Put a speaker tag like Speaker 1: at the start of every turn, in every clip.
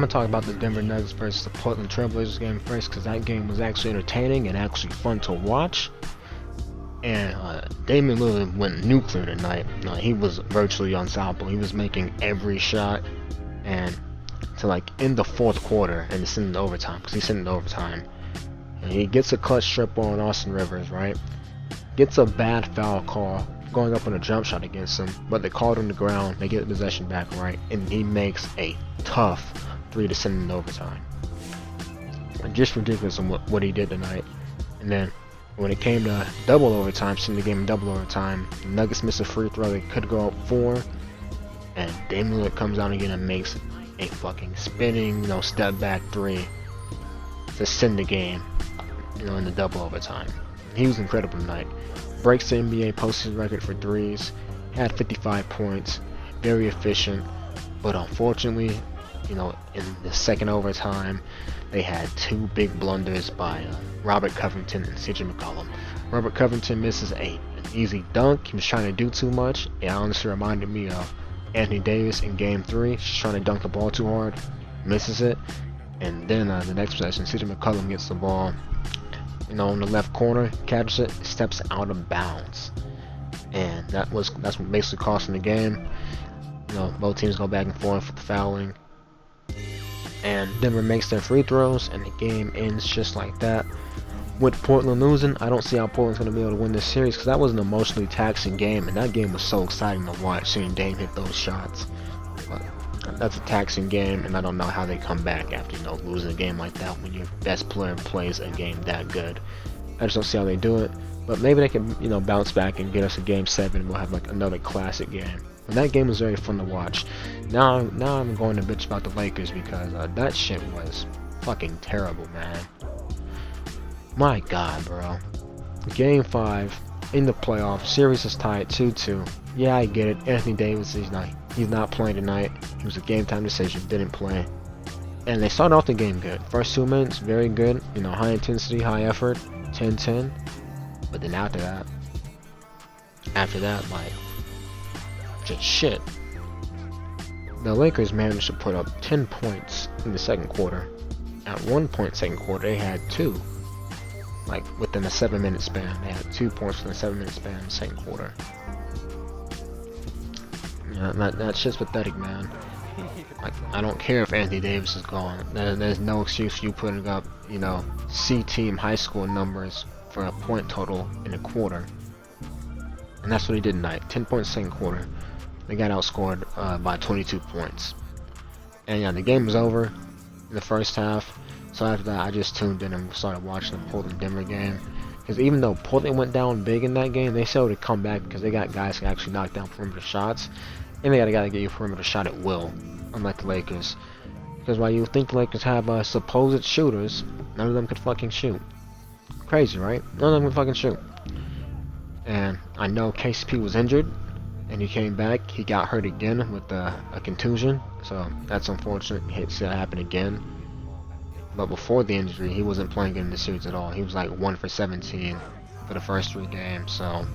Speaker 1: gonna talk about the Denver Nuggets versus the Portland Trailblazers game first, because that game was actually entertaining and actually fun to watch. And Damian Lillard went nuclear tonight. He was virtually unstoppable. He was making every shot, and to like in the fourth quarter, and it's in the overtime, because he's in the overtime. And he gets a clutch triple on Austin Rivers, right? Gets a bad foul call going up on a jump shot against him, but they called him to the ground. They get the possession back, right? And he makes a tough three to send in overtime. Just ridiculous on what he did tonight. And then when it came to double overtime, sending the game in double overtime, the Nuggets missed a free throw. They could go up 4, and Damian Lillard comes out again and makes a fucking spinning, step back 3 to send the game, in the double overtime. He was incredible tonight. Breaks the NBA postseason record for threes. Had 55 points. Very efficient, but unfortunately, in the second overtime, they had 2 big blunders by Robert Covington and CJ McCollum. Robert Covington misses an easy dunk. He was trying to do too much. It honestly reminded me of Anthony Davis in Game 3. Just trying to dunk the ball too hard. Misses it. And then the next possession, CJ McCollum gets the ball, in the left corner, catches it, steps out of bounds. And that's what basically costing the game. Both teams go back and forth with the fouling. And Denver makes their free throws, and the game ends just like that. With Portland losing, I don't see how Portland's going to be able to win this series, because that was an emotionally taxing game, and that game was so exciting to watch, seeing Dame hit those shots. But that's a taxing game, and I don't know how they come back after losing a game like that when your best player plays a game that good. I just don't see how they do it, but maybe they can bounce back and get us a game 7, and we'll have like another classic game. And that game was very fun to watch. Now I'm going to bitch about the Lakers, because that shit was fucking terrible, man. My God, bro. Game 5 in the playoffs. Series is tied 2-2. Yeah, I get it. Anthony Davis, he's not playing tonight. It was a game time decision. Didn't play. And they started off the game good. First 2 minutes, very good. High intensity, high effort. 10-10. But then after that, like, just shit. The Lakers managed to put up 10 points in the second quarter. At one point second quarter, they had 2. Like, within a 7-minute span. They had 2 points within a 7-minute span in the second quarter. Yeah, that's just pathetic, man. Like, I don't care if Anthony Davis is gone. There's no excuse for you putting up, C-team high school numbers for a point total in a quarter. And that's what he did tonight. 10 points second quarter. They got outscored by 22 points. And yeah, the game was over in the first half. So after that, I just tuned in and started watching the Portland-Denver game. Because even though Portland went down big in that game, they still to come back, because they got guys who actually knock down perimeter shots. And they got a guy to get you a perimeter shot at will, unlike the Lakers. Because while you think the Lakers have supposed shooters, none of them could fucking shoot. Crazy, right? None of them could fucking shoot. And I know KCP was injured, and he came back. He got hurt again with a contusion, so that's unfortunate. He see that happen again. But before the injury, he wasn't playing good in the series at all. He was like 1 for 17 for the first 3 games. So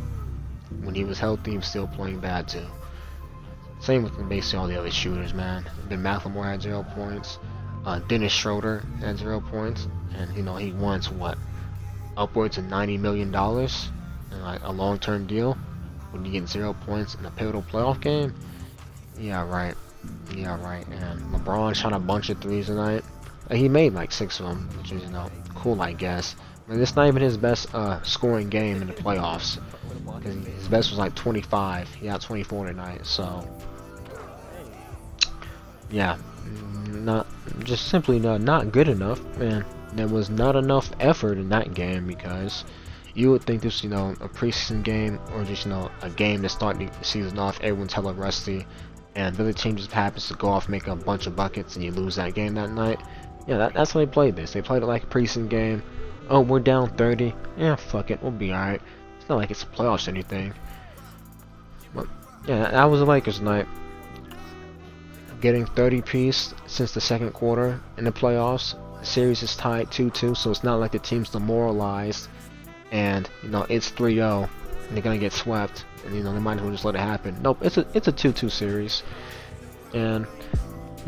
Speaker 1: when he was healthy, he was still playing bad too. Same with basically all the other shooters, man. Ben McLemore had 0 points. Dennis Schroeder had 0 points, and he wants what, upwards of $90 million in like a long-term deal. When you get 0 points in a pivotal playoff game, yeah, right. And LeBron shot a bunch of threes tonight. He made like 6 of them, which is cool, I guess. I mean, it's not even his best scoring game in the playoffs. Because his best was like 25. He got 24 tonight. So yeah, simply not good enough. Man, there was not enough effort in that game, because you would think this, a preseason game, or just a game to start the season off. Everyone's hella rusty, and the other team just happens to go off, make a bunch of buckets, and you lose that game that night. Yeah, that's how they played this. They played it like a preseason game. Oh, we're down 30. Yeah, fuck it, we'll be alright. It's not like it's a playoffs or anything. But yeah, that was the Lakers tonight. Getting 30 piece since the second quarter in the playoffs. The series is tied 2-2, so it's not like the team's demoralized and it's 3-0 and they're gonna get swept, and they might as well just let it happen. Nope, it's a 2-2 series. And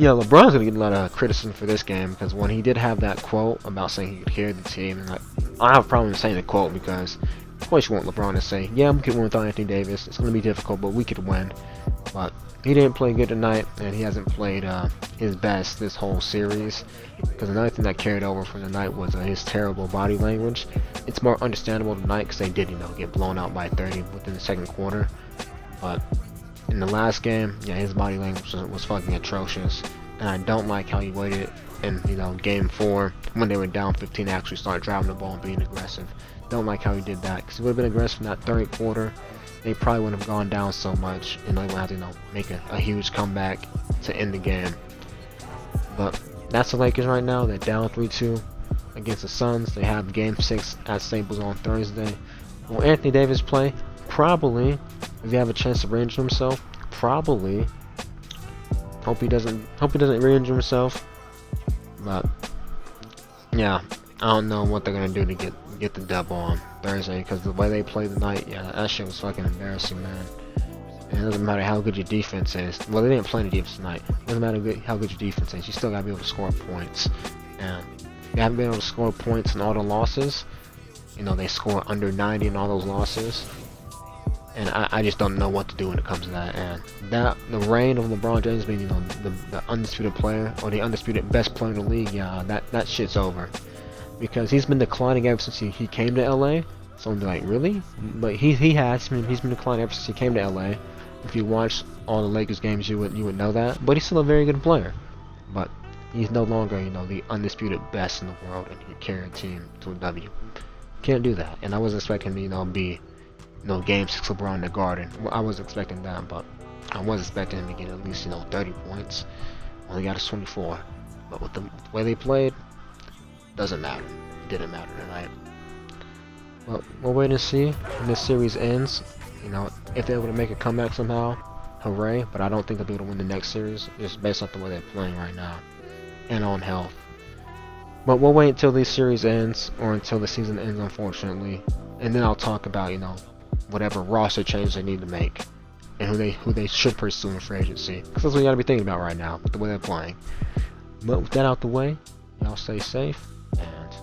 Speaker 1: Yeah, LeBron's gonna get a lot of criticism for this game because when he did have that quote about saying he could carry the team, and like, I have a problem saying the quote because of course you want LeBron to say, yeah, we could win without Anthony Davis. It's gonna be difficult, but we could win. But he didn't play good tonight, and he hasn't played his best this whole series. Because another thing that carried over from the night was his terrible body language. It's more understandable tonight because they did, get blown out by 30 within the second quarter. But in the last game, yeah, his body language was fucking atrocious, and I don't like how he waited in, game 4 when they were down 15 to actually start driving the ball and being aggressive. Don't like how he did that, because he would have been aggressive in that third quarter. They probably wouldn't have gone down so much, and they would have to, make a huge comeback to end the game. But that's the Lakers right now. They're down 3-2 against the Suns. They have game 6 at Staples on Thursday. Will Anthony Davis play? Probably. If he have a chance to re-injure himself, probably. Hope he doesn't re-injure himself. But yeah, I don't know what they're gonna do to get the dub on Thursday, because the way they played tonight, yeah, that shit was fucking embarrassing, man. And it doesn't matter how good your defense is. Well, they didn't play any defense tonight. It doesn't matter how good your defense is. You still gotta be able to score points. And you haven't been able to score points in all the losses. They score under 90 in all those losses. And I just don't know what to do when it comes to that. And the reign of LeBron James being, the undisputed player, or the undisputed best player in the league, yeah, that shit's over. Because he's been declining ever since he came to LA. So I'm like, really? But he's been declining ever since he came to LA. If you watch all the Lakers games, you would know that. But he's still a very good player. But he's no longer, the undisputed best in the world, and he can carry a team to a W. Can't do that. And I was expecting to be game 6 LeBron in the Garden. Well, I was expecting that, but I was expecting him to get at least 30 points. Only got us 24. But with the way they played, doesn't matter. Didn't matter tonight. Well, we'll wait and see when this series ends. If they're able to make a comeback somehow, hooray. But I don't think they'll be able to win the next series, just based off the way they're playing right now and on health. But we'll wait until this series ends, or until the season ends, unfortunately, and then I'll talk about whatever roster change they need to make, and who they should pursue in free agency, because that's what you gotta be thinking about right now with the way they're playing. But with that out the way, y'all stay safe, and